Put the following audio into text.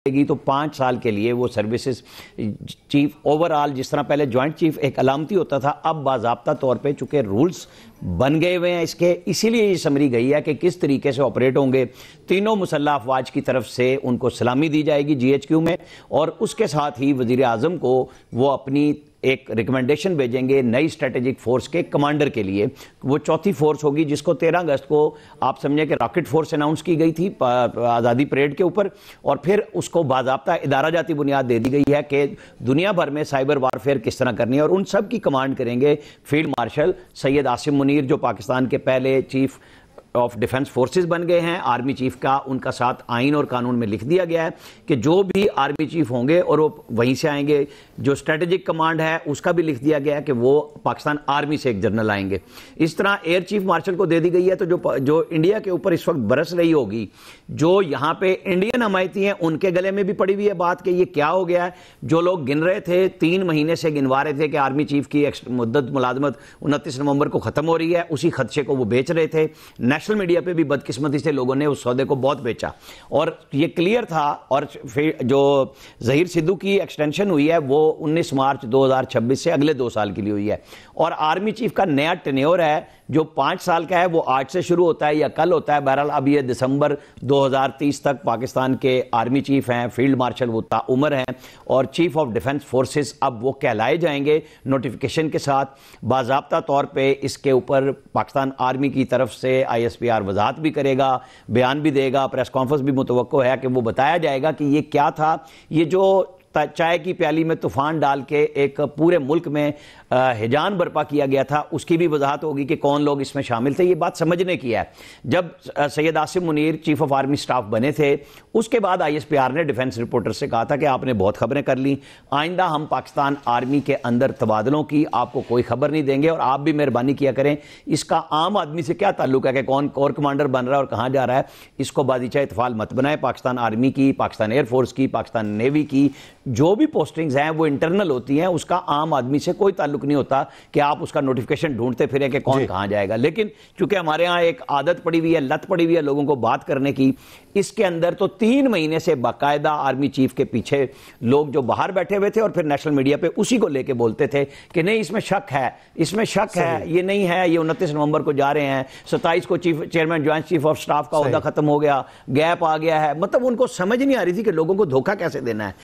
तो 5 साल के लिए वो सर्विसेज चीफ ओवरऑल, जिस तरह पहले ज्वाइंट चीफ एक अलामती होता था, अब बाज़ाब्ता तौर पे चूंकि रूल्स बन गए हुए हैं इसके, इसीलिए ये समरी गई है कि किस तरीके से ऑपरेट होंगे। तीनों मुसल्लह अफवाज की तरफ से उनको सलामी दी जाएगी GHQ में, और उसके साथ ही वजीर आज़म को वो अपनी एक रिकमेंडेशन भेजेंगे नई स्ट्रेटेजिक फोर्स के कमांडर के लिए। वो चौथी फोर्स होगी जिसको 13 अगस्त को आप समझें कि रॉकेट फोर्स अनाउंस की गई थी आज़ादी परेड के ऊपर, और फिर उसको बाज़ाब्ता इदारा जाती बुनियाद दे दी गई है कि दुनिया भर में साइबर वारफेयर किस तरह करनी है, और उन सब की कमांड करेंगे फील्ड मार्शल सैयद आसिम मुनीर, जो पाकिस्तान के पहले चीफ ऑफ डिफेंस फोर्सेस बन गए हैं। आर्मी चीफ का उनका साथ आइन और कानून में लिख दिया गया है कि जो भी आर्मी चीफ होंगे और वो वहीं से आएंगे। जो स्ट्रेटेजिक कमांड है उसका भी लिख दिया गया है कि वो पाकिस्तान आर्मी से एक जनरल आएंगे। इस तरह एयर चीफ मार्शल को दे दी गई है। तो जो इंडिया के ऊपर इस वक्त बरस रही होगी, जो यहाँ पे इंडियन हमायती हैं, उनके गले में भी पड़ी हुई है बात कि ये क्या हो गया है। जो लोग गिन रहे थे, 3 महीने से गिनवा रहे थे कि आर्मी चीफ की मुद्दत मुलाजमत 29 नवंबर को खत्म हो रही है, उसी खदशे को वो बेच रहे थे। नेशनल मीडिया पे भी बदकिस्मती से लोगों ने उस सौदे को बहुत बेचा, और ये क्लियर था। और फिर जो जहीर सिद्धू की एक्सटेंशन हुई है वो 19 मार्च 2026 से अगले 2 साल के लिए हुई है। और आर्मी चीफ का नया टेन्योर है जो 5 साल का है, वो आज से शुरू होता है या कल होता है। बहरहाल अब ये दिसंबर 2030 तक पाकिस्तान के आर्मी चीफ हैं, फील्ड मार्शल वो ताउमर हैं, और चीफ ऑफ डिफेंस फोर्सेस अब वो कहलाए जाएंगे नोटिफिकेशन के साथ। बाज़ाब्ता तौर पे इसके ऊपर पाकिस्तान आर्मी की तरफ से ISPR वजाहत भी करेगा, बयान भी देगा, प्रेस कॉन्फ्रेंस भी मुतवक्को है कि वो बताया जाएगा कि ये क्या था। ये जो चाय की प्याली में तूफान डाल के एक पूरे मुल्क में हिजान बर्पा किया गया था, उसकी भी वजाहत होगी कि कौन लोग इसमें शामिल थे। ये बात समझने की है। जब Syed Asim Munir chief of army staff बने थे, उसके बाद ISPR ने डिफेंस रिपोर्टर से कहा था कि आपने बहुत खबरें कर ली, आइंदा हम पाकिस्तान आर्मी के अंदर तबादलों की आपको कोई खबर नहीं देंगे, और आप भी मेहरबानी किया करें। इसका आम आदमी से क्या ताल्लुक है कि कौन कोर कमांडर बन रहा है और कहाँ जा रहा है, इसको बादीचा इतफाल मत बनाए। पाकिस्तान आर्मी की, पाकिस्तान एयरफोर्स की, पाकिस्तान नेवी की जो भी पोस्टिंग्स हैं वो इंटरनल होती हैं, उसका आम आदमी से कोई ताल्लुक नहीं होता कि आप उसका नोटिफिकेशन ढूंढते फिरे कि कौन कहां जाएगा। लेकिन चूंकि हमारे यहां एक आदत पड़ी हुई है, लत पड़ी हुई है लोगों को बात करने की, इसके अंदर तो 3 महीने से बाकायदा आर्मी चीफ के पीछे लोग जो बाहर बैठे हुए थे और फिर नेशनल मीडिया पे उसी को लेके बोलते थे कि नहीं इसमें शक है, इसमें शक है, ये नहीं है, ये 29 नवंबर को जा रहे हैं, 27 को chairman joint chief of staff का ओहदा खत्म हो गया, गैप आ गया है। मतलब उनको समझ नहीं आ रही थी कि लोगों को धोखा कैसे देना है।